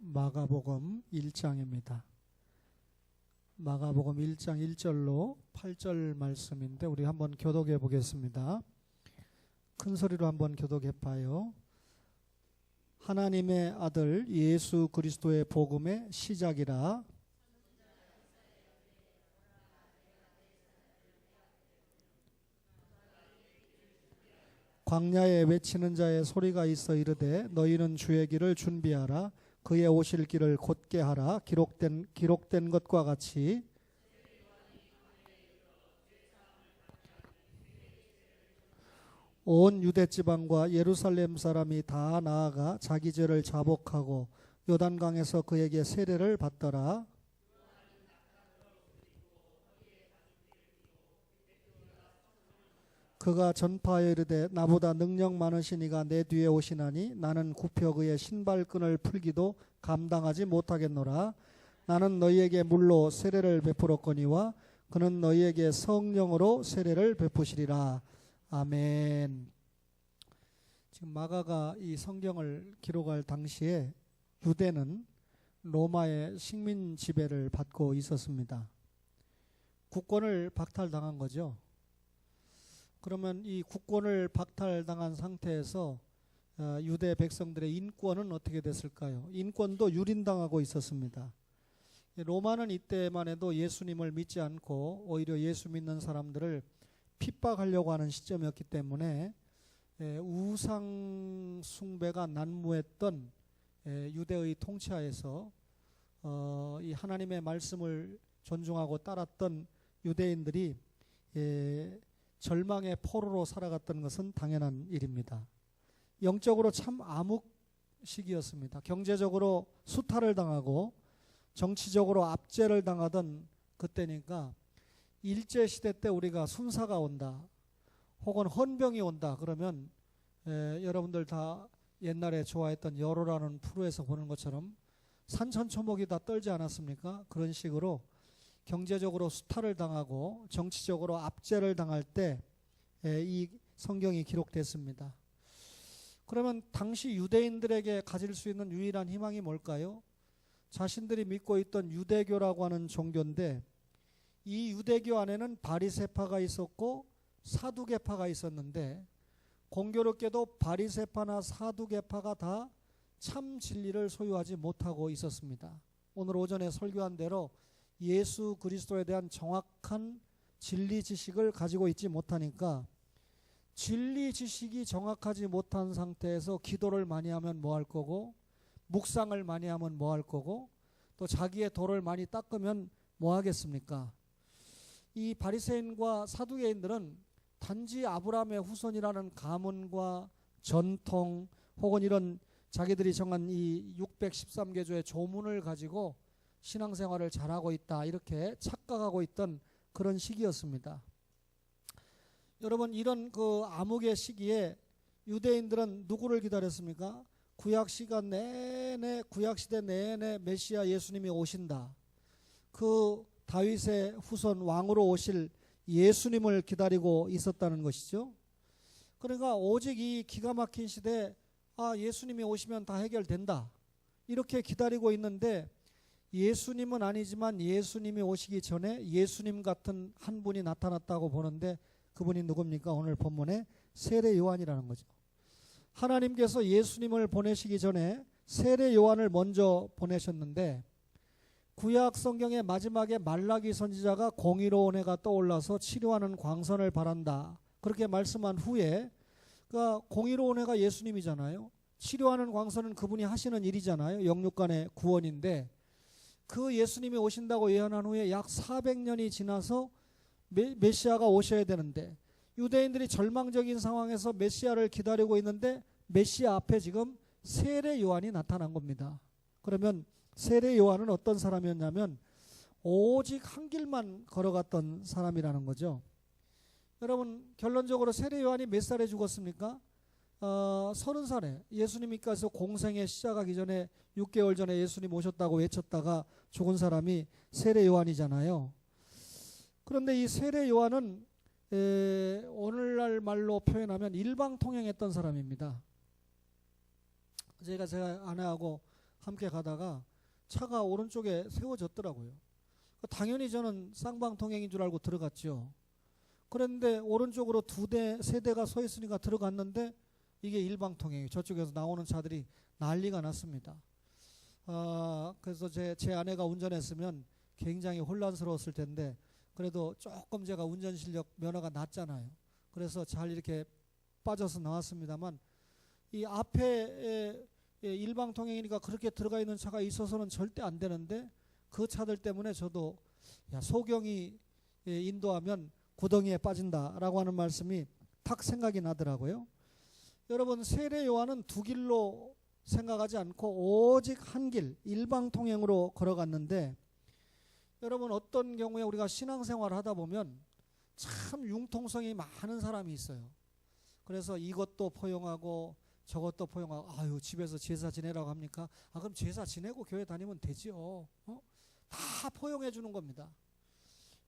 마가복음 1장입니다. 마가복음 1장 1절로 8절 말씀인데 우리 한번 교독해 보겠습니다. 큰 소리로 한번 교독해 봐요. 하나님의 아들 예수 그리스도의 복음의 시작이라. 광야에 외치는 자의 소리가 있어 이르되 너희는 주의 길을 준비하라. 그의 오실 길을 곧게 하라. 기록된 것과 같이 온 유대 지방과 예루살렘 사람이 다 나아가 자기 죄를 자복하고 요단강에서 그에게 세례를 받더라. 그가 전파하여 이르되 나보다 능력 많으신 이가 내 뒤에 오시나니 나는 굽혀 그의 신발끈을 풀기도 감당하지 못하겠노라. 나는 너희에게 물로 세례를 베풀었거니와 그는 너희에게 성령으로 세례를 베푸시리라. 아멘. 지금 마가가 이 성경을 기록할 당시에 유대는 로마의 식민 지배를 받고 있었습니다. 국권을 박탈당한 거죠. 그러면 이 국권을 박탈당한 상태에서 유대 백성들의 인권은 어떻게 됐을까요? 인권도 유린당하고 있었습니다. 로마는 이때만 해도 예수님을 믿지 않고 오히려 예수 믿는 사람들을 핍박하려고 하는 시점이었기 때문에 우상 숭배가 난무했던 유대의 통치하에서 이 하나님의 말씀을 존중하고 따랐던 유대인들이 절망의 포로로 살아갔던 것은 당연한 일입니다. 영적으로 참 암흑 시기였습니다. 경제적으로 수탈을 당하고 정치적으로 압제를 당하던 그때니까 일제시대 때 우리가 순사가 온다 혹은 헌병이 온다 그러면 여러분들 다 옛날에 좋아했던 여로라는 프로에서 보는 것처럼 산천초목이 다 떨지 않았습니까? 그런 식으로 경제적으로 수탈을 당하고 정치적으로 압제를 당할 때 이 성경이 기록됐습니다. 그러면 당시 유대인들에게 가질 수 있는 유일한 희망이 뭘까요? 자신들이 믿고 있던 유대교라고 하는 종교인데 이 유대교 안에는 바리새파가 있었고 사두개파가 있었는데 공교롭게도 바리새파나 사두개파가 다 참 진리를 소유하지 못하고 있었습니다. 오늘 오전에 설교한 대로 예수 그리스도에 대한 정확한 진리 지식을 가지고 있지 못하니까 진리 지식이 정확하지 못한 상태에서 기도를 많이 하면 뭐 할 거고 묵상을 많이 하면 뭐 할 거고 또 자기의 도를 많이 닦으면 뭐 하겠습니까? 이 바리새인과 사두개인들은 단지 아브라함의 후손이라는 가문과 전통 혹은 이런 자기들이 정한 이 613개조의 조문을 가지고 신앙생활을 잘하고 있다 이렇게 착각하고 있던 그런 시기였습니다. 여러분 이런 그 암흑의 시기에 유대인들은 누구를 기다렸습니까? 구약시대 내내 메시아 예수님이 오신다. 그 다윗의 후손 왕으로 오실 예수님을 기다리고 있었다는 것이죠. 그러니까 오직 이 기가 막힌 시대에 예수님이 오시면 다 해결된다 이렇게 기다리고 있는데 예수님은 아니지만 예수님이 오시기 전에 예수님 같은 한 분이 나타났다고 보는데 그분이 누굽니까? 오늘 본문에 세례 요한이라는 거죠. 하나님께서 예수님을 보내시기 전에 세례 요한을 먼저 보내셨는데 구약 성경의 마지막에 말라기 선지자가 공의로운 해가 떠올라서 치료하는 광선을 바란다 그렇게 말씀한 후에 그러니까 공의로운 해가 예수님이잖아요. 치료하는 광선은 그분이 하시는 일이잖아요. 영육간의 구원인데 그 예수님이 오신다고 예언한 후에 약 400년이 지나서 메시아가 오셔야 되는데 유대인들이 절망적인 상황에서 메시아를 기다리고 있는데 메시아 앞에 지금 세례 요한이 나타난 겁니다. 그러면 세례 요한은 어떤 사람이었냐면 오직 한 길만 걸어갔던 사람이라는 거죠. 여러분 결론적으로 세례 요한이 몇 살에 죽었습니까? 30살에 예수님께서 공생에 시작하기 전에 6개월 전에 예수님 오셨다고 외쳤다가 죽은 사람이 세례 요한이잖아요. 그런데 이 세례 요한은 오늘날 말로 표현하면 일방통행했던 사람입니다. 제가 아내하고 함께 가다가 차가 오른쪽에 세워졌더라고요. 당연히 저는 쌍방통행인 줄 알고 들어갔죠. 그런데 오른쪽으로 세 대가 서 있으니까 들어갔는데 이게 일방통행이에요. 저쪽에서 나오는 차들이 난리가 났습니다. 그래서 제 아내가 운전했으면 굉장히 혼란스러웠을 텐데 그래도 조금 제가 운전 실력 면허가 낮잖아요. 그래서 잘 이렇게 빠져서 나왔습니다만 이 앞에 일방통행이니까 그렇게 들어가 있는 차가 있어서는 절대 안 되는데 그 차들 때문에 저도 소경이 인도하면 구덩이에 빠진다라고 하는 말씀이 탁 생각이 나더라고요. 여러분, 세례 요한은 두 길로 생각하지 않고 오직 한 길, 일방통행으로 걸어갔는데 여러분, 어떤 경우에 우리가 신앙생활을 하다 보면 참 융통성이 많은 사람이 있어요. 그래서 이것도 포용하고 저것도 포용하고, 아유, 집에서 제사 지내라고 합니까? 그럼 제사 지내고 교회 다니면 되죠. 다 포용해 주는 겁니다.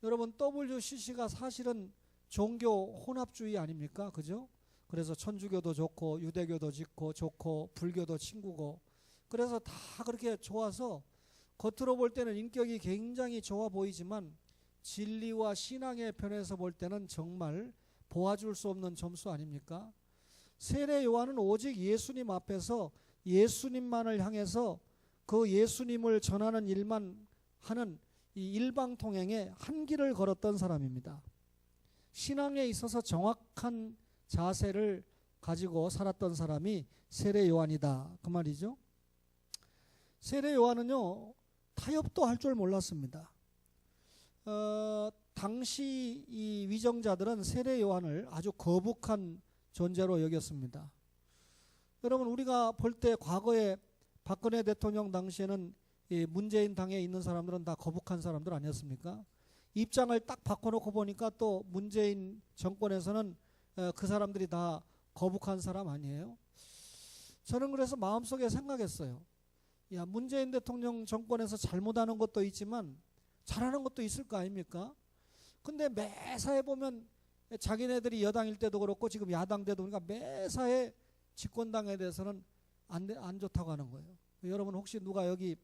여러분, WCC가 사실은 종교 혼합주의 아닙니까? 그죠? 그래서 천주교도 좋고 유대교도 좋고 불교도 친구고, 그래서 다 그렇게 좋아서 겉으로 볼 때는 인격이 굉장히 좋아 보이지만 진리와 신앙의 편에서 볼 때는 정말 보아줄 수 없는 점수 아닙니까? 세례 요한은 오직 예수님 앞에서 예수님만을 향해서 그 예수님을 전하는 일만 하는 이 일방통행의 한 길을 걸었던 사람입니다. 신앙에 있어서 정확한 자세를 가지고 살았던 사람이 세례 요한이다, 그 말이죠. 세례 요한은요, 타협도 할 줄 몰랐습니다. 당시 이 위정자들은 세례 요한을 아주 거북한 존재로 여겼습니다. 여러분, 우리가 볼 때 과거에 박근혜 대통령 당시에는 이 문재인 당에 있는 사람들은 다 거북한 사람들 아니었습니까? 입장을 딱 바꿔놓고 보니까 또 문재인 정권에서는 그 사람들이 다 거북한 사람 아니에요? 저는 그래서 마음속에 생각했어요. 야, 문재인 대통령 정권에서 잘못하는 것도 있지만 잘하는 것도 있을 거 아닙니까? 근데 매사에 보면 자기네들이 여당일 때도 그렇고 지금 야당 때도 그러니까 매사에 집권당에 대해서는 안 좋다고 하는 거예요. 여러분, 혹시 누가 여기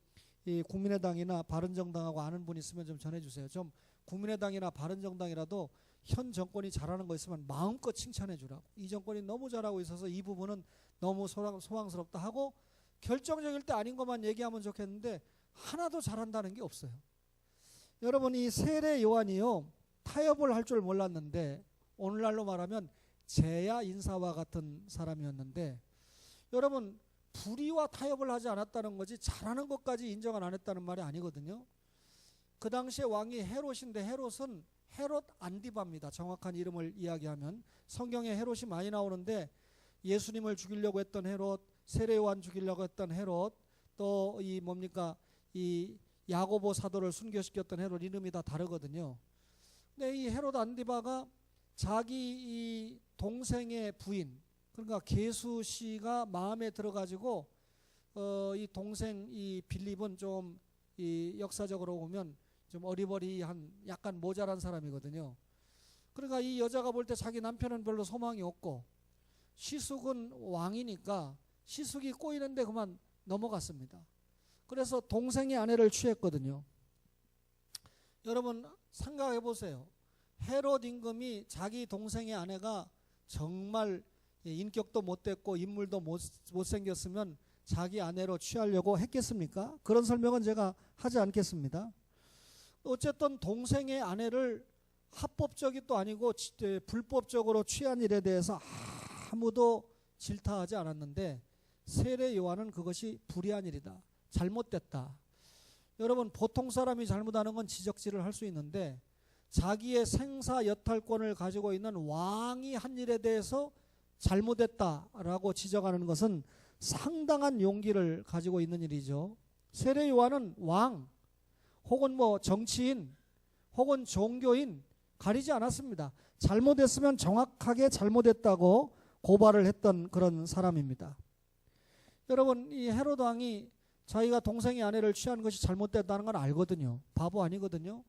이 국민의당이나 바른정당하고 아는 분 있으면 좀 전해주세요. 좀 국민의당이나 바른정당이라도 현 정권이 잘하는 거 있으면 마음껏 칭찬해 주라고. 이 정권이 너무 잘하고 있어서 이 부분은 너무 소망스럽다 하고 결정적일 때 아닌 것만 얘기하면 좋겠는데 하나도 잘한다는 게 없어요. 여러분, 이 세례 요한이요, 타협을 할 줄 몰랐는데 오늘날로 말하면 제야 인사와 같은 사람이었는데, 여러분, 불의와 타협을 하지 않았다는 거지 잘하는 것까지 인정을 안 했다는 말이 아니거든요. 그 당시에 왕이 헤롯인데 헤롯은 헤롯 안디바입니다. 정확한 이름을 이야기하면 성경에 헤롯이 많이 나오는데 예수님을 죽이려고 했던 헤롯, 세례 요한 죽이려고 했던 헤롯, 또 이 뭡니까 이 야고보 사도를 순교시켰던 헤롯, 이름이 다 다르거든요. 근데 이 헤롯 안디바가 자기 이 동생의 부인, 그러니까 게수 씨가 마음에 들어가지고 이 동생 이 빌립은 좀 이 역사적으로 보면 좀 어리버리한 약간 모자란 사람이거든요. 그러니까 이 여자가 볼 때 자기 남편은 별로 소망이 없고 시숙은 왕이니까 시숙이 꼬이는데 그만 넘어갔습니다. 그래서 동생의 아내를 취했거든요. 여러분, 생각해 보세요. 헤롯 임금이 자기 동생의 아내가 정말 인격도 못됐고 인물도 못생겼으면 자기 아내로 취하려고 했겠습니까? 그런 설명은 제가 하지 않겠습니다. 어쨌든 동생의 아내를 합법적이 또 아니고 불법적으로 취한 일에 대해서 아무도 질타하지 않았는데 세례 요한은 그것이 불의한 일이다, 잘못됐다. 여러분, 보통 사람이 잘못하는 건 지적질을 할 수 있는데 자기의 생사 여탈권을 가지고 있는 왕이 한 일에 대해서 잘못했다라고 지적하는 것은 상당한 용기를 가지고 있는 일이죠. 세례 요한은 왕 혹은 뭐 정치인 혹은 종교인 가리지 않았습니다. 잘못했으면 정확하게 잘못했다고 고발을 했던 그런 사람입니다. 여러분, 이 헤롯 왕이 자기가 동생의 아내를 취한 것이 잘못됐다는 건 알거든요. 바보 아니거든요.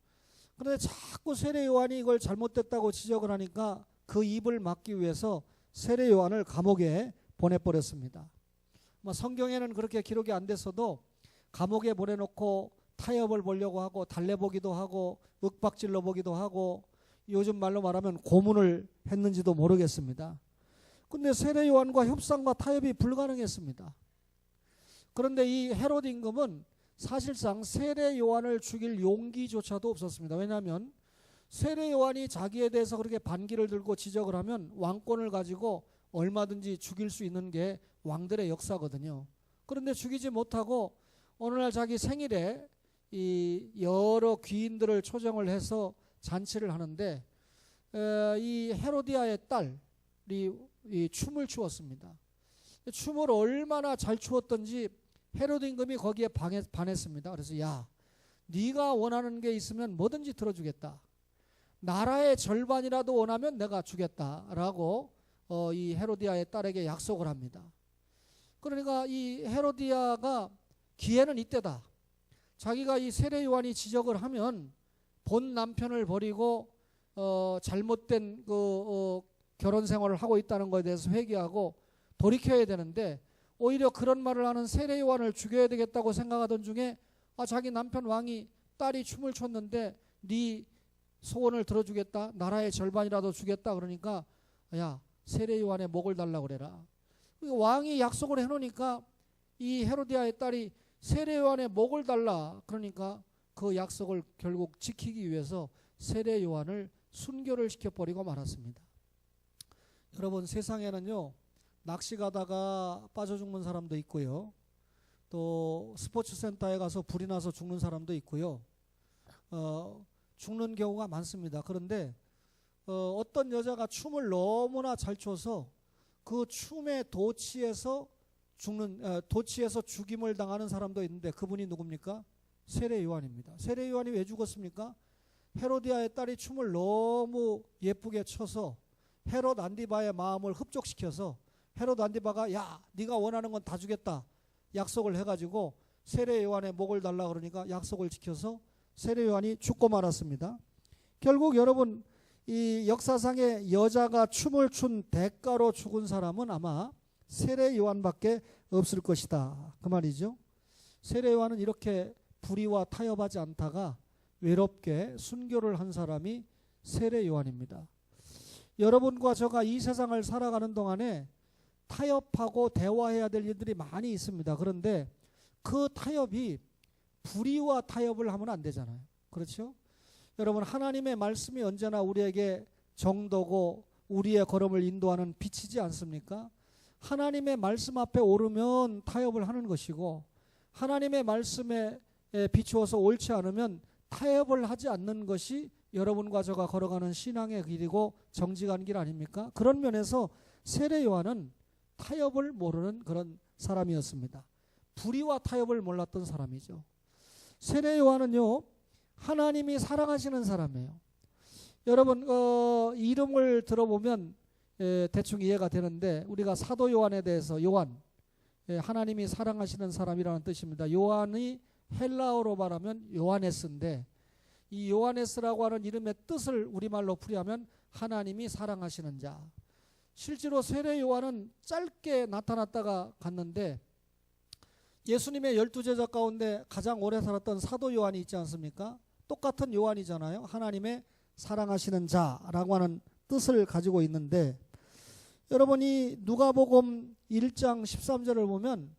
그런데 자꾸 세례 요한이 이걸 잘못됐다고 지적을 하니까 그 입을 막기 위해서 세례 요한을 감옥에 보내버렸습니다. 뭐 성경에는 그렇게 기록이 안 됐어도 감옥에 보내놓고 타협을 보려고 하고 달래보기도 하고 윽박질러 보기도 하고 요즘 말로 말하면 고문을 했는지도 모르겠습니다. 근데 세례 요한과 협상과 타협이 불가능했습니다. 그런데 이 헤롯 임금은 사실상 세례 요한을 죽일 용기조차도 없었습니다. 왜냐하면 세례 요한이 자기에 대해서 그렇게 반기를 들고 지적을 하면 왕권을 가지고 얼마든지 죽일 수 있는 게 왕들의 역사거든요. 그런데 죽이지 못하고 어느 날 자기 생일에 이 여러 귀인들을 초청을 해서 잔치를 하는데 이 헤로디아의 딸이 이 춤을 추었습니다. 춤을 얼마나 잘 추었던지 헤롯 임금이 거기에 반했습니다. 그래서 야, 네가 원하는 게 있으면 뭐든지 들어주겠다. 나라의 절반이라도 원하면 내가 주겠다라고 이 헤로디아의 딸에게 약속을 합니다. 그러니까 이 헤로디아가 기회는 이때다. 자기가 이 세례 요한이 지적을 하면 본 남편을 버리고 잘못된 결혼 생활을 하고 있다는 것에 대해서 회개하고 돌이켜야 되는데 오히려 그런 말을 하는 세례 요한을 죽여야 되겠다고 생각하던 중에 자기 남편 왕이 딸이 춤을 췄는데 네 소원을 들어주겠다. 나라의 절반이라도 주겠다. 그러니까 야, 세례 요한의 목을 달라고 그래라. 왕이 약속을 해놓으니까 이 헤로디아의 딸이 세례 요한의 목을 달라. 그러니까 그 약속을 결국 지키기 위해서 세례 요한을 순교를 시켜버리고 말았습니다. 여러분, 세상에는요, 낚시 가다가 빠져 죽는 사람도 있고요, 또 스포츠 센터에 가서 불이 나서 죽는 사람도 있고요, 죽는 경우가 많습니다. 그런데 어떤 여자가 춤을 너무나 잘 춰서 그 춤에 도취해서 죽임을 당하는 사람도 있는데 그분이 누굽니까? 세례 요한입니다. 세례 요한이 왜 죽었습니까? 헤로디아의 딸이 춤을 너무 예쁘게 춰서 헤롯 안디바의 마음을 흡족시켜서 헤롯 안디바가 야, 네가 원하는 건 다 주겠다 약속을 해가지고 세례 요한의 목을 달라 그러니까 약속을 지켜서 세례 요한이 죽고 말았습니다. 결국 여러분, 이 역사상에 여자가 춤을 춘 대가로 죽은 사람은 아마 세례 요한밖에 없을 것이다, 그 말이죠. 세례 요한은 이렇게 불의와 타협하지 않다가 외롭게 순교를 한 사람이 세례 요한입니다. 여러분과 저가 이 세상을 살아가는 동안에 타협하고 대화해야 될 일들이 많이 있습니다. 그런데 그 타협이 불의와 타협을 하면 안 되잖아요. 그렇죠? 여러분, 하나님의 말씀이 언제나 우리에게 정도고 우리의 걸음을 인도하는 빛이지 않습니까? 하나님의 말씀 앞에 오르면 타협을 하는 것이고 하나님의 말씀에 비추어서 옳지 않으면 타협을 하지 않는 것이 여러분과 저가 걸어가는 신앙의 길이고 정직한 길 아닙니까? 그런 면에서 세례 요한은 타협을 모르는 그런 사람이었습니다. 불의와 타협을 몰랐던 사람이죠. 세례 요한은요, 하나님이 사랑하시는 사람이에요. 여러분, 이름을 들어보면 대충 이해가 되는데 우리가 사도 요한에 대해서 요한, 하나님이 사랑하시는 사람이라는 뜻입니다. 요한이 헬라어로 말하면 요하네스인데 이 요하네스라고 하는 이름의 뜻을 우리말로 풀이하면 하나님이 사랑하시는 자. 실제로 세례 요한은 짧게 나타났다가 갔는데 예수님의 12제자 가운데 가장 오래 살았던 사도 요한이 있지 않습니까? 똑같은 요한이잖아요. 하나님의 사랑하시는 자라고 하는 뜻을 가지고 있는데 여러분이 누가복음 1장 13절을 보면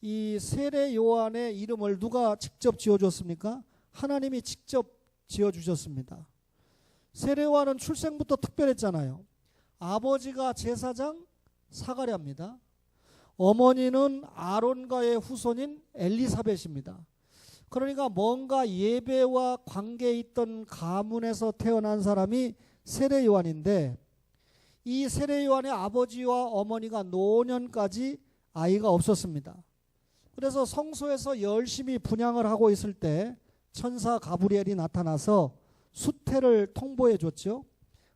이 세례 요한의 이름을 누가 직접 지어줬습니까? 하나님이 직접 지어주셨습니다. 세례 요한은 출생부터 특별했잖아요. 아버지가 제사장 사가랴입니다. 어머니는 아론과의 후손인 엘리사벳입니다. 그러니까 뭔가 예배와 관계에 있던 가문에서 태어난 사람이 세례 요한인데 이 세례 요한의 아버지와 어머니가 노년까지 아이가 없었습니다. 그래서 성소에서 열심히 분향을 하고 있을 때 천사 가브리엘이 나타나서 수태를 통보해 줬죠.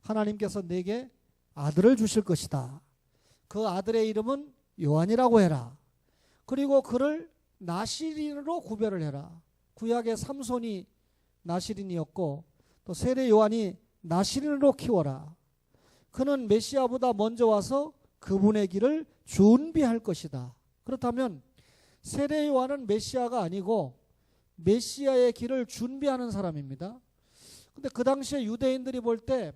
하나님께서 내게 아들을 주실 것이다. 그 아들의 이름은 요한이라고 해라. 그리고 그를 나시린으로 구별을 해라. 구약의 삼손이 나시린이었고 또 세례 요한이 나시린으로 키워라. 그는 메시아보다 먼저 와서 그분의 길을 준비할 것이다. 그렇다면 세례 요한은 메시아가 아니고 메시아의 길을 준비하는 사람입니다. 근데 그 당시에 유대인들이 볼 때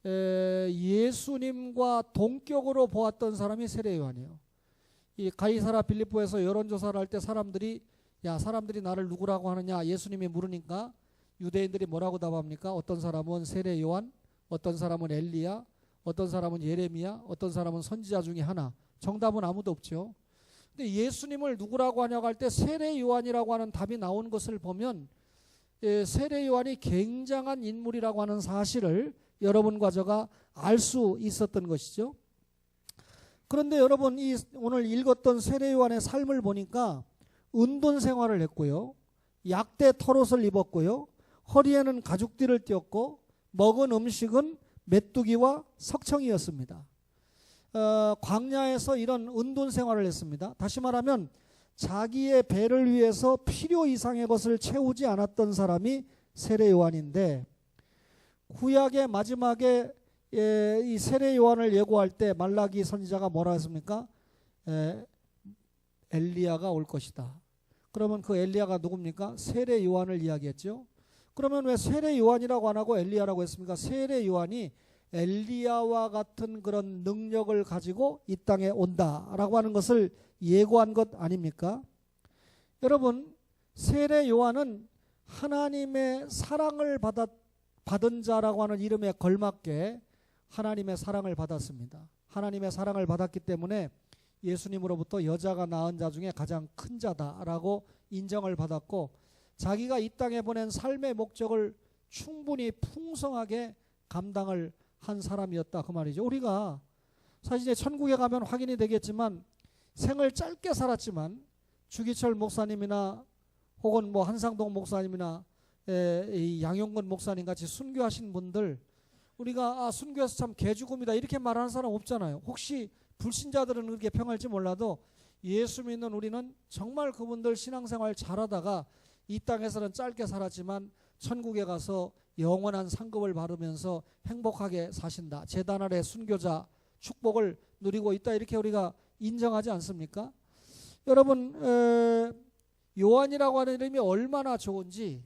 예수님과 동격으로 보았던 사람이 세례 요한이에요. 이 가이사라 빌립보에서 여론조사를 할 때 사람들이 나를 누구라고 하느냐 예수님이 물으니까 유대인들이 뭐라고 답합니까? 어떤 사람은 세례 요한, 어떤 사람은 엘리야, 어떤 사람은 예레미야, 어떤 사람은 선지자 중에 하나. 정답은 아무도 없죠. 근데 예수님을 누구라고 하냐고 할 때 세례 요한이라고 하는 답이 나온 것을 보면 세례 요한이 굉장한 인물이라고 하는 사실을 여러분과 제가 알 수 있었던 것이죠. 그런데 여러분 이 오늘 읽었던 세례 요한의 삶을 보니까 은둔 생활을 했고요. 약대 털옷을 입었고요. 허리에는 가죽띠를 띄었고 먹은 음식은 메뚜기와 석청이었습니다. 광야에서 이런 은둔 생활을 했습니다. 다시 말하면 자기의 배를 위해서 필요 이상의 것을 채우지 않았던 사람이 세례 요한인데 구약의 마지막에 이 세례 요한을 예고할 때 말라기 선지자가 뭐라 했습니까? 엘리야가 올 것이다. 그러면 그 엘리야가 누굽니까? 세례 요한을 이야기했죠. 그러면 왜 세례 요한이라고 안 하고 엘리야라고 했습니까? 세례 요한이 엘리야와 같은 그런 능력을 가지고 이 땅에 온다라고 하는 것을 예고한 것 아닙니까? 여러분 세례 요한은 하나님의 사랑을 받은 자라고 하는 이름에 걸맞게 하나님의 사랑을 받았습니다. 하나님의 사랑을 받았기 때문에 예수님으로부터 여자가 낳은 자 중에 가장 큰 자다라고 인정을 받았고 자기가 이 땅에 보낸 삶의 목적을 충분히 풍성하게 감당을 한 사람이었다 그 말이죠. 우리가 사실 이제 천국에 가면 확인이 되겠지만 생을 짧게 살았지만 주기철 목사님이나 혹은 뭐 한상동 목사님이나 이 양용근 목사님 같이 순교하신 분들 우리가 순교해서 참 개죽음이다 이렇게 말하는 사람 없잖아요. 혹시 불신자들은 그렇게 평할지 몰라도 예수 믿는 우리는 정말 그분들 신앙생활 잘하다가 이 땅에서는 짧게 살았지만 천국에 가서 영원한 상급을 받으면서 행복하게 사신다. 제단 아래 순교자 축복을 누리고 있다. 이렇게 우리가 인정하지 않습니까? 여러분 요한이라고 하는 이름이 얼마나 좋은지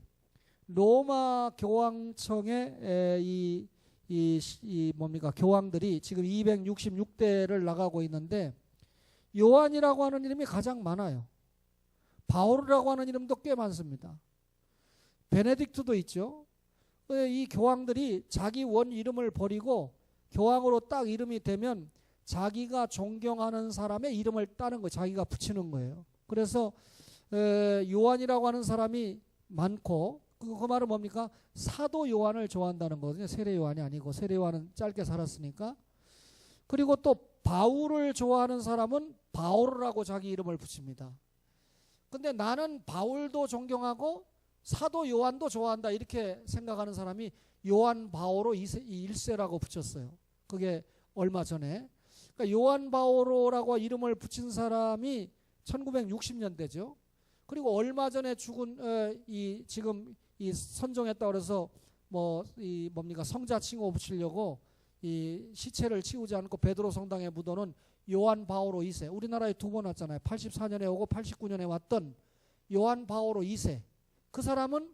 로마 교황청의 이 뭡니까 교황들이 지금 266대를 나가고 있는데 요한이라고 하는 이름이 가장 많아요. 바울이라고 하는 이름도 꽤 많습니다. 베네딕트도 있죠. 이 교황들이 자기 원 이름을 버리고 교황으로 딱 이름이 되면 자기가 존경하는 사람의 이름을 따는 거예요. 자기가 붙이는 거예요. 그래서 요한이라고 하는 사람이 많고 그 말은 뭡니까? 사도 요한을 좋아한다는 거거든요. 세례 요한이 아니고 세례 요한은 짧게 살았으니까. 그리고 또 바울을 좋아하는 사람은 바울이라고 자기 이름을 붙입니다. 근데 나는 바울도 존경하고 사도 요한도 좋아한다 이렇게 생각하는 사람이 요한 바오로 1세라고 붙였어요. 그게 얼마 전에. 그러니까 요한 바오로라고 이름을 붙인 사람이 1960년대죠. 그리고 얼마 전에 죽은 지금 이 선종했다 그래서 뭡니까 성자 칭호 붙이려고 이 시체를 치우지 않고 베드로 성당에 묻어놓은 요한 바오로 2세. 우리나라에 두 번 왔잖아요. 84년에 오고 89년에 왔던 요한 바오로 2세. 그 사람은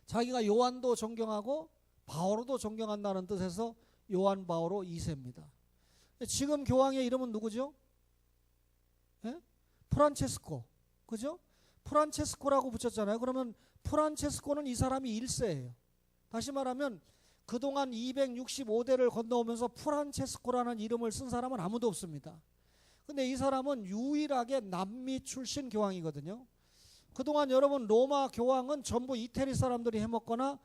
자기가 요한도 존경하고 바오로도 존경한다는 뜻에서 요한 바오로 2세입니다. 지금 교황의 이름은 누구죠? 예? 프란체스코. 그죠? 프란체스코라고 붙였잖아요. 그러면 프란체스코는 이 사람이 1세예요. 다시 말하면 그동안 265대를 건너오면서 프란체스코라는 이름을 쓴 사람은 아무도 없습니다. 근데 이 사람은 유일하게 남미 출신 교황이거든요. 그동안 여러분 로마 교황은 전부 이태리 사람들이 해먹거나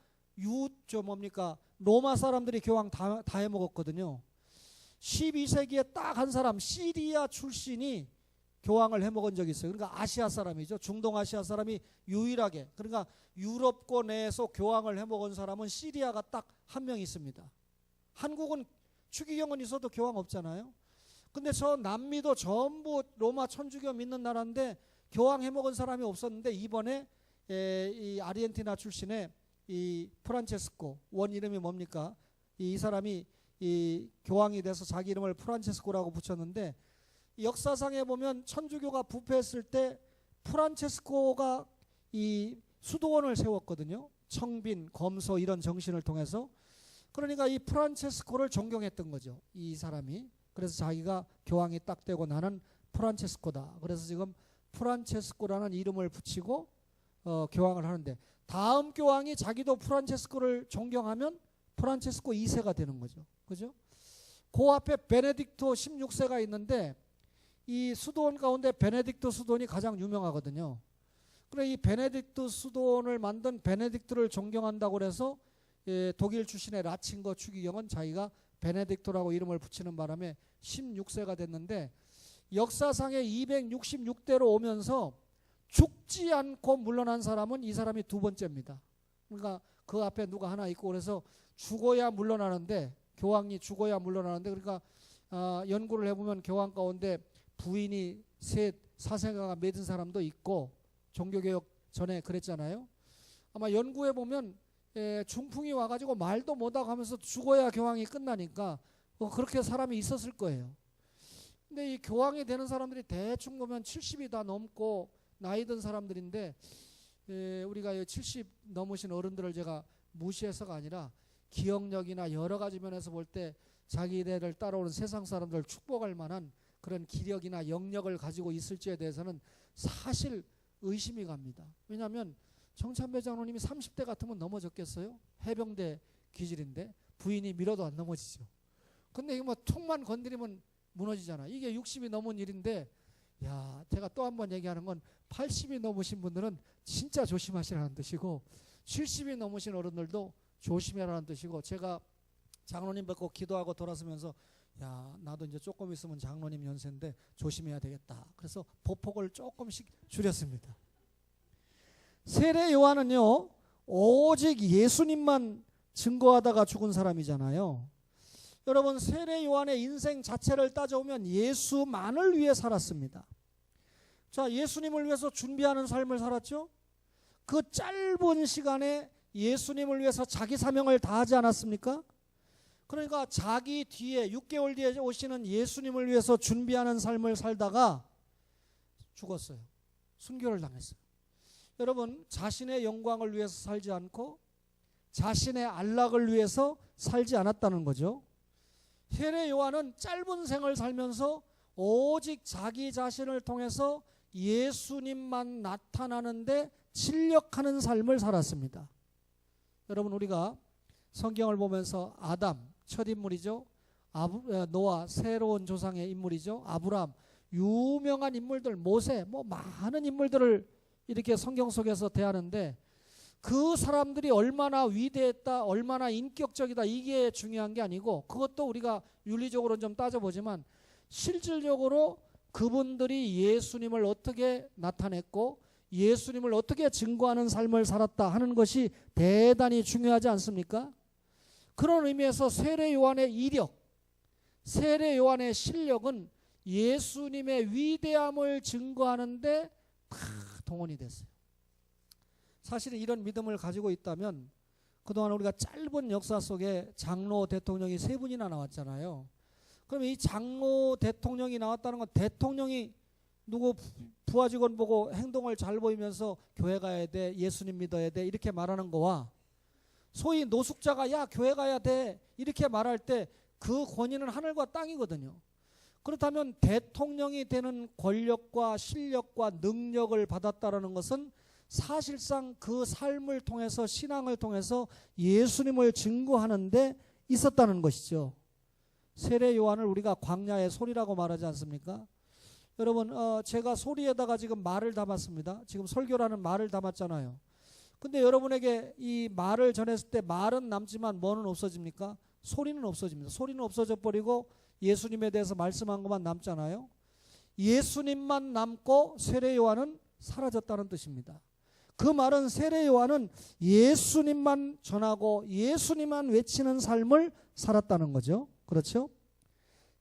로마 사람들이 교황 다 해먹었거든요. 12세기에 딱 한 사람 시리아 출신이 교황을 해먹은 적이 있어요. 그러니까 아시아 사람이죠. 중동아시아 사람이 유일하게. 그러니까 유럽권 내에서 교황을 해먹은 사람은 시리아가 딱 한 명 있습니다. 한국은 추기경은 있어도 교황 없잖아요. 근데 저 남미도 전부 로마 천주교 믿는 나라인데 교황 해먹은 사람이 없었는데 이번에 이 아르헨티나 출신의 이 프란체스코 원 이름이 뭡니까? 이 사람이 이 교황이 돼서 자기 이름을 프란체스코라고 붙였는데 역사상에 보면 천주교가 부패했을 때 프란체스코가 이 수도원을 세웠거든요. 청빈, 검소 이런 정신을 통해서. 그러니까 이 프란체스코를 존경했던 거죠. 이 사람이. 그래서 자기가 교황이 딱 되고 나는 프란체스코다. 그래서 지금 프란체스코라는 이름을 붙이고 교황을 하는데, 다음 교황이 자기도 프란체스코를 존경하면 프란체스코 2세가 되는 거죠. 그죠? 그 앞에 베네딕토 16세가 있는데, 이 수도원 가운데 베네딕토 수도원이 가장 유명하거든요. 그래 이 베네딕토 수도원을 만든 베네딕토를 존경한다고 그래서 독일 출신의 라칭거 추기경은 자기가 베네딕토라고 이름을 붙이는 바람에 16세가 됐는데, 역사상에 266대로 오면서 죽지 않고 물러난 사람은 이 사람이 두 번째입니다. 그러니까 그 앞에 누가 하나 있고, 그래서 죽어야 물러나는데, 교황이 죽어야 물러나는데, 그러니까 연구를 해보면 교황 가운데 부인이 셋, 사생아가 맺은 사람도 있고, 종교개혁 전에 그랬잖아요. 아마 연구해보면 중풍이 와가지고 말도 못하고 하면서 죽어야 교황이 끝나니까 그렇게 사람이 있었을 거예요. 근데 이 교황이 되는 사람들이 대충 보면 70이 다 넘고 나이 든 사람들인데, 우리가 70 넘으신 어른들을 제가 무시해서가 아니라 기억력이나 여러 가지 면에서 볼 때 자기네를 따라오는 세상 사람들을 축복할 만한 그런 기력이나 영력을 가지고 있을지에 대해서는 사실 의심이 갑니다. 왜냐하면 정찬배 장로님이 30대 같으면 넘어졌겠어요? 해병대 기질인데 부인이 밀어도 안 넘어지죠. 근데 이거 뭐 툭만 건드리면 무너지잖아. 이게 60이 넘은 일인데, 야, 제가 또 한 번 얘기하는 건 80이 넘으신 분들은 진짜 조심하시라는 뜻이고, 70이 넘으신 어른들도 조심해라는 뜻이고, 제가 장로님 뵙고 기도하고 돌아서면서 야, 나도 이제 조금 있으면 장로님 연세인데 조심해야 되겠다. 그래서 보폭을 조금씩 줄였습니다. 세례 요한은요, 오직 예수님만 증거하다가 죽은 사람이잖아요. 여러분, 세례 요한의 인생 자체를 따져보면 예수만을 위해 살았습니다. 자, 예수님을 위해서 준비하는 삶을 살았죠. 그 짧은 시간에 예수님을 위해서 자기 사명을 다하지 않았습니까? 그러니까 자기 뒤에 6개월 뒤에 오시는 예수님을 위해서 준비하는 삶을 살다가 죽었어요. 순교를 당했어요. 여러분, 자신의 영광을 위해서 살지 않고 자신의 안락을 위해서 살지 않았다는 거죠. 세례 요한은 짧은 생을 살면서 오직 자기 자신을 통해서 예수님만 나타나는데 진력하는 삶을 살았습니다. 여러분, 우리가 성경을 보면서 아담, 첫 인물이죠. 노아, 새로운 조상의 인물이죠. 아브라함, 유명한 인물들, 모세, 뭐 많은 인물들을 이렇게 성경 속에서 대하는데, 그 사람들이 얼마나 위대했다, 얼마나 인격적이다, 이게 중요한 게 아니고, 그것도 우리가 윤리적으로 좀 따져보지만 실질적으로 그분들이 예수님을 어떻게 나타냈고 예수님을 어떻게 증거하는 삶을 살았다 하는 것이 대단히 중요하지 않습니까? 그런 의미에서 세례 요한의 이력, 세례 요한의 실력은 예수님의 위대함을 증거하는데 다 동원이 됐어요. 사실은 이런 믿음을 가지고 있다면 그동안 우리가 짧은 역사 속에 장로 대통령이 3분이나 나왔잖아요. 그럼 이 장로 대통령이 나왔다는 건 대통령이 누구 부하 직원 보고 행동을 잘 보이면서 교회 가야 돼, 예수님 믿어야 돼 이렇게 말하는 거와, 소위 노숙자가 야 교회 가야 돼 이렇게 말할 때 그 권위는 하늘과 땅이거든요. 그렇다면 대통령이 되는 권력과 실력과 능력을 받았다라는 것은 사실상 그 삶을 통해서, 신앙을 통해서 예수님을 증거하는데 있었다는 것이죠. 세례 요한을 우리가 광야의 소리라고 말하지 않습니까? 여러분, 제가 소리에다가 지금 말을 담았습니다. 지금 설교라는 말을 담았잖아요. 근데 여러분에게 이 말을 전했을 때 말은 남지만 뭐는 없어집니까? 소리는 없어집니다. 소리는 없어져 버리고 예수님에 대해서 말씀한 것만 남잖아요. 예수님만 남고 세례 요한은 사라졌다는 뜻입니다. 그 말은 세례 요한은 예수님만 전하고 예수님만 외치는 삶을 살았다는 거죠. 그렇죠?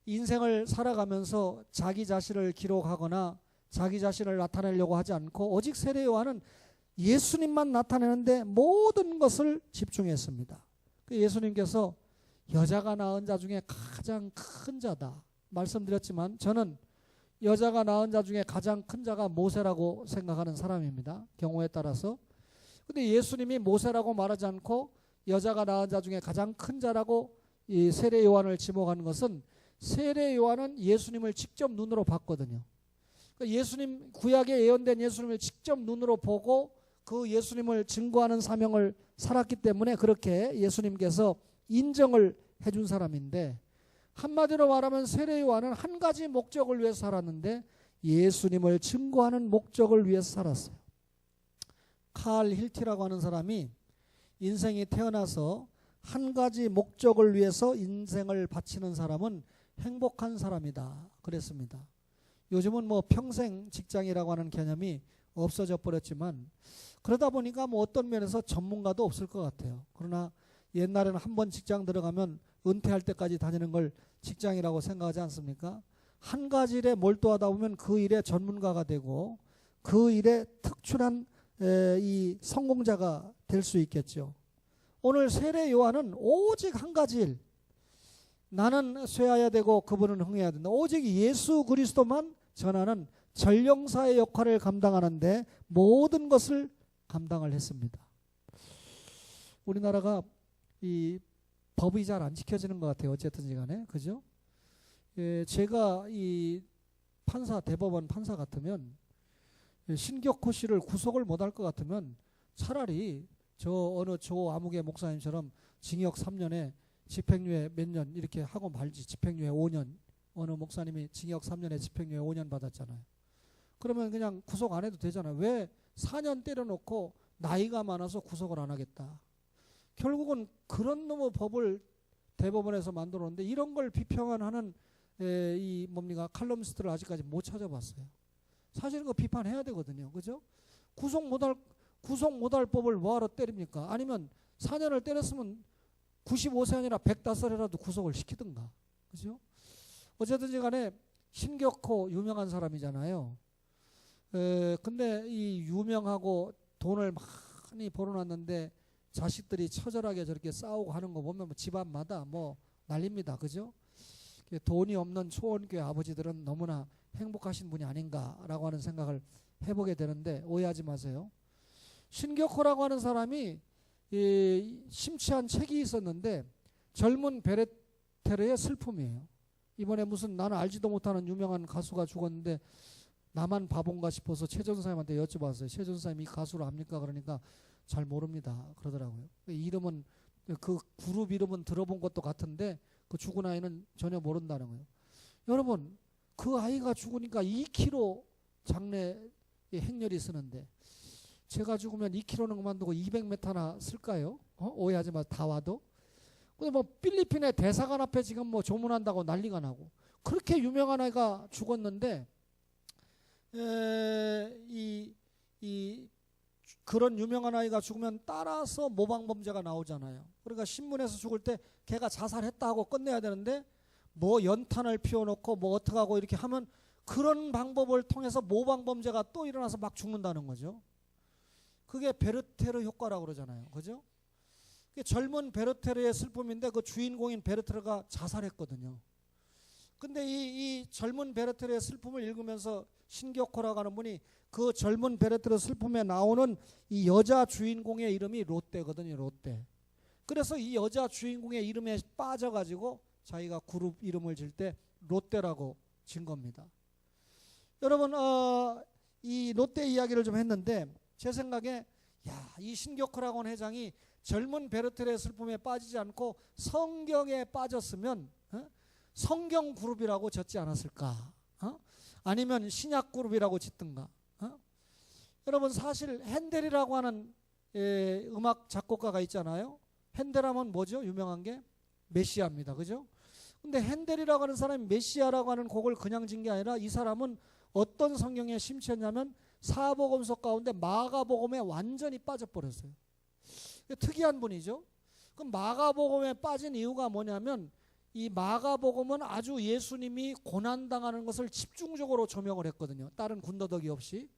인생을 살아가면서 자기 자신을 기록하거나 자기 자신을 나타내려고 하지 않고 오직 세례 요한은 예수님만 나타내는데 모든 것을 집중했습니다. 예수님께서 여자가 낳은 자 중에 가장 큰 자다 말씀드렸지만, 저는 여자가 낳은 자 중에 가장 큰 자가 모세라고 생각하는 사람입니다. 경우에 따라서. 근데 예수님이 모세라고 말하지 않고 여자가 낳은 자 중에 가장 큰 자라고 이 세례 요한을 지목하는 것은, 세례 요한은 예수님을 직접 눈으로 봤거든요. 그러니까 예수님, 구약에 예언된 예수님을 직접 눈으로 보고 그 예수님을 증거하는 사명을 살았기 때문에 그렇게 예수님께서 인정을 해준 사람인데, 한마디로 말하면 세례 요한은 한 가지 목적을 위해서 살았는데 예수님을 증거하는 목적을 위해서 살았어요. 칼 힐티라고 하는 사람이 인생이 태어나서 한 가지 목적을 위해서 인생을 바치는 사람은 행복한 사람이다 그랬습니다. 요즘은 뭐 평생 직장이라고 하는 개념이 없어져 버렸지만, 그러다 보니까 뭐 어떤 면에서 전문가도 없을 것 같아요. 그러나 옛날에는 한 번 직장 들어가면 은퇴할 때까지 다니는 걸 직장이라고 생각하지 않습니까? 한 가지 일에 몰두하다 보면 그 일의 전문가가 되고 그 일에 특출한 이 성공자가 될 수 있겠죠. 오늘 세례 요한은 오직 한 가지 일, 나는 쇠하여야 되고 그분은 흥해야 된다. 오직 예수 그리스도만 전하는 전령사의 역할을 감당하는데 모든 것을 감당을 했습니다. 우리나라가 이 법이 잘 안 지켜지는 것 같아요. 어쨌든지 간에. 그죠? 예, 제가 이 판사, 대법원 판사 같으면, 신격호 씨를 구속을 못할 것 같으면 차라리 저 어느 조 아무개 목사님처럼 징역 3년에 집행유예 몇 년 이렇게 하고 말지. 집행유예 5년. 어느 목사님이 징역 3년에 집행유예 5년 받았잖아요. 그러면 그냥 구속 안 해도 되잖아요. 왜 4년 때려놓고 나이가 많아서 구속을 안 하겠다. 결국은 그런 놈의 법을 대법원에서 만들었는데, 이런 걸 비평하는 이 뭡니까 칼럼니스트를 아직까지 못 찾아봤어요. 사실은 그 비판해야 되거든요. 그죠? 구속 못할 법을 뭐하러 때립니까? 아니면 4년을 때렸으면 95세 아니라 105살이라도 구속을 시키든가. 그죠? 어쨌든지 간에 신격호 유명한 사람이잖아요. 근데 이 유명하고 돈을 많이 벌어놨는데 자식들이 처절하게 저렇게 싸우고 하는 거 보면 뭐 집안마다 뭐 난립니다. 그죠? 돈이 없는 초원교회 아버지들은 너무나 행복하신 분이 아닌가라고 하는 생각을 해보게 되는데, 오해하지 마세요. 신격호라고 하는 사람이 심취한 책이 있었는데, 젊은 베레테르의 슬픔이에요. 이번에 무슨 나는 알지도 못하는 유명한 가수가 죽었는데 나만 바본가 싶어서 최 전사님한테 여쭤봤어요. 최 전사님이 이 가수를 압니까? 그러니까 잘 모릅니다 그러더라고요. 이름은, 그 그룹 이름은 들어본 것도 같은데 그 죽은 아이는 전혀 모른다는 거예요. 여러분, 그 아이가 죽으니까 2kg 장례 행렬이 쓰는데, 제가 죽으면 2kg는 그만두고 200m나 쓸까요? 오해하지 마. 다 와도. 근데 뭐 필리핀의 대사관 앞에 지금 뭐 조문한다고 난리가 나고, 그렇게 유명한 아이가 죽었는데 그런 유명한 아이가 죽으면 따라서 모방범죄가 나오잖아요. 그러니까 신문에서 죽을 때 걔가 자살했다 하고 끝내야 되는데 뭐 연탄을 피워놓고 뭐 어떡하고 이렇게 하면 그런 방법을 통해서 모방범죄가 또 일어나서 막 죽는다는 거죠. 그게 베르테르 효과라고 그러잖아요. 그죠? 젊은 베르테르의 슬픔인데 그 주인공인 베르테르가 자살했거든요. 근데 이 젊은 베르테르의 슬픔을 읽으면서 신격호라고 하는 분이 그 젊은 베르테르 슬픔에 나오는 이 여자 주인공의 이름이 롯데거든요. 롯데. 그래서 이 여자 주인공의 이름에 빠져가지고 자기가 그룹 이름을 질 때 롯데라고 진 겁니다. 여러분, 이 롯데 이야기를 좀 했는데, 제 생각에 이 신격호라고 하는 회장이 젊은 베르테르의 슬픔에 빠지지 않고 성경에 빠졌으면 성경 그룹이라고 졌지 않았을까? 아니면 신약 그룹이라고 짓든가. 여러분, 사실 핸델이라고 하는 음악 작곡가가 있잖아요. 핸델하면 뭐죠? 유명한 게 메시아입니다. 그죠? 근데 핸델이라고 하는 사람이 메시아라고 하는 곡을 그냥 진 게 아니라, 이 사람은 어떤 성경에 심취했냐면 사복음서 가운데 마가복음에 완전히 빠져버렸어요. 특이한 분이죠. 그럼 마가복음에 빠진 이유가 뭐냐면, 이 마가복음은 아주 예수님이 고난당하는 것을 집중적으로 조명을 했거든요. 다른 군더더기 없이.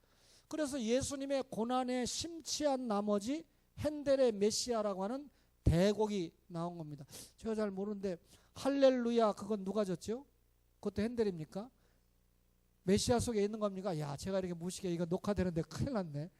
그래서 예수님의 고난에 심취한 나머지 핸델의 메시아라고 하는 대곡이 나온 겁니다. 제가 잘 모르는데 할렐루야 그건 누가 졌죠? 그것도 핸델입니까? 메시아 속에 있는 겁니까? 야, 제가 이렇게 무식해. 이거 녹화되는데 큰일 났네.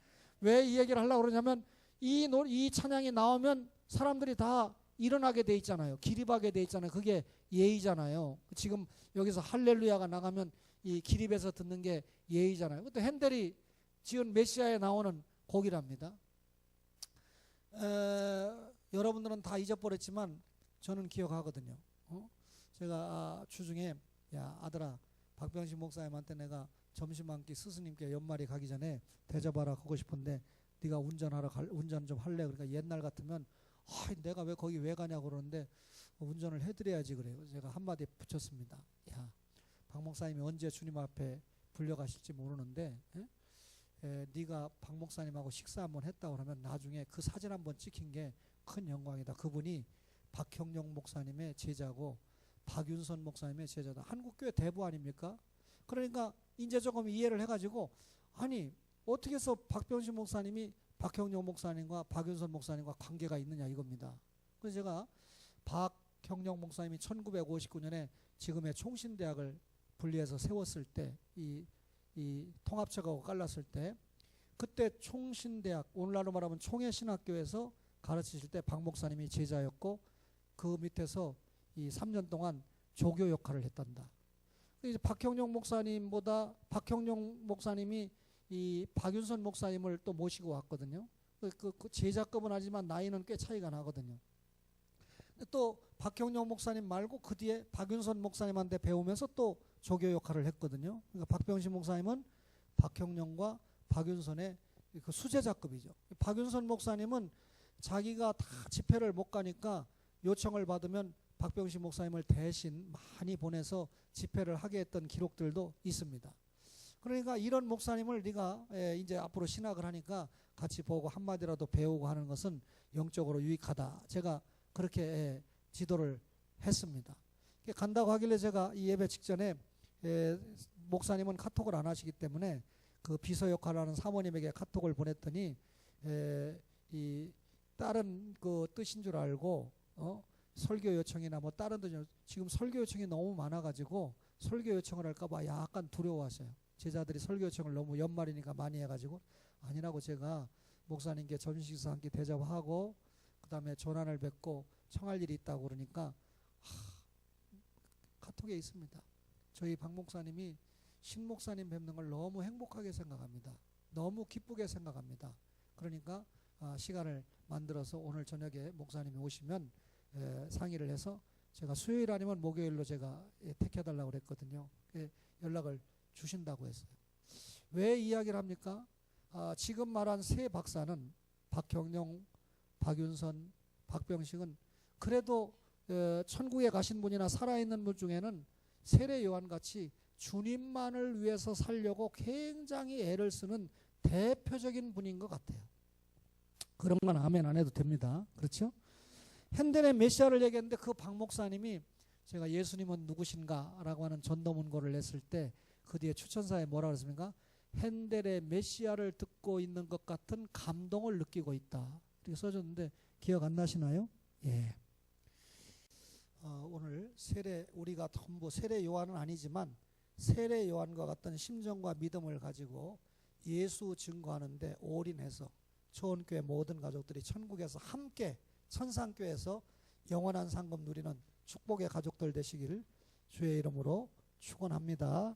왜 이 얘기를 하려고 그러냐면 이 찬양이 나오면 사람들이 다 일어나게 돼 있잖아요. 기립하게 돼 있잖아요. 그게 예의잖아요. 지금 여기서 할렐루야가 나가면 이 기립에서 듣는 게 예의잖아요. 그것도 핸델이 지은 메시아에 나오는 곡이랍니다. 여러분들은 다 잊어버렸지만 저는 기억하거든요. 제가 주중에 야 아들아 박병식 목사님한테 내가 점심 한 끼 스승님께 연말이 가기 전에 대접하라 하고 싶은데 네가 운전 좀 할래? 그러니까 옛날 같으면 내가 왜 거기 왜 가냐고 그러는데 운전을 해드려야지 그래요. 제가 한마디 붙였습니다. 야, 박 목사님이 언제 주님 앞에 불려가실지 모르는데 네가 박 목사님하고 식사 한번 했다고 그러면 나중에 그 사진 한번 찍힌 게 큰 영광이다. 그분이 박형룡 목사님의 제자고 박윤선 목사님의 제자다. 한국교회 대부 아닙니까? 그러니까 이제 조금 이해를 해가지고 아니 어떻게 해서 박병식 목사님이 박형룡 목사님과 박윤선 목사님과 관계가 있느냐 이겁니다. 그래서 제가 박형룡 목사님이 1959년에 지금의 총신대학을 분리해서 세웠을 때 이 통합체가고 깔랐을 때 그때 총신대학 오늘날로 말하면 총회신학교에서 가르치실 때 박 목사님이 제자였고 그 밑에서 이 3년 동안 조교 역할을 했단다. 이제 박형룡 목사님보다 박형룡 목사님이 이 박윤선 목사님을 또 모시고 왔거든요. 그 제자급은 하지만 나이는 꽤 차이가 나거든요. 또 박형룡 목사님 말고 그 뒤에 박윤선 목사님한테 배우면서 또 조교 역할을 했거든요. 그러니까 박병식 목사님은 박형룡과 박윤선의 그 수제자급이죠. 박윤선 목사님은 자기가 다 집회를 못 가니까 요청을 받으면 박병식 목사님을 대신 많이 보내서 집회를 하게 했던 기록들도 있습니다. 그러니까 이런 목사님을 네가 이제 앞으로 신학을 하니까 같이 보고 한마디라도 배우고 하는 것은 영적으로 유익하다. 제가 그렇게 지도를 했습니다. 간다고 하길래 제가 이 예배 직전에 목사님은 카톡을 안 하시기 때문에 그 비서 역할을 하는 사모님에게 카톡을 보냈더니 이 다른 그 뜻인 줄 알고 설교 요청이나 뭐 다른 뜻 지금 설교 요청이 너무 많아가지고 설교 요청을 할까봐 약간 두려워하세요. 제자들이 설교 요청을 너무 연말이니까 많이 해가지고 아니라고 제가 목사님께 점심식사 한 끼 대접하고 그 다음에 조난을 뵙고 청할 일이 있다고 그러니까 카톡에 있습니다. 저희 박 목사님이 신 목사님 뵙는 걸 너무 행복하게 생각합니다. 너무 기쁘게 생각합니다. 그러니까 시간을 만들어서 오늘 저녁에 목사님이 오시면 상의를 해서 제가 수요일 아니면 목요일로 제가 택해달라고 그랬거든요. 연락을 주신다고 했어요. 왜 이야기를 합니까? 지금 말한 세 박사는 박형룡, 박윤선, 박병식은 그래도 천국에 가신 분이나 살아있는 분 중에는 세례 요한같이 주님만을 위해서 살려고 굉장히 애를 쓰는 대표적인 분인 것 같아요. 그런 건 아멘 안 해도 됩니다. 그렇죠? 핸델의 메시아를 얘기했는데 그 박 목사님이 제가 예수님은 누구신가 라고 하는 전도문고를 냈을 때 그 뒤에 추천사에 뭐라고 했습니까? 핸델의 메시아를 듣고 있는 것 같은 감동을 느끼고 있다 이렇게 써줬는데 기억 안 나시나요? 예. 오늘 우리가 전부 세례 요한은 아니지만 세례 요한과 같은 심정과 믿음을 가지고 예수 증거하는데 올인해서 초원교회 모든 가족들이 천국에서 함께 천상교회에서 영원한 상급 누리는 축복의 가족들 되시기를 주의 이름으로 축원합니다.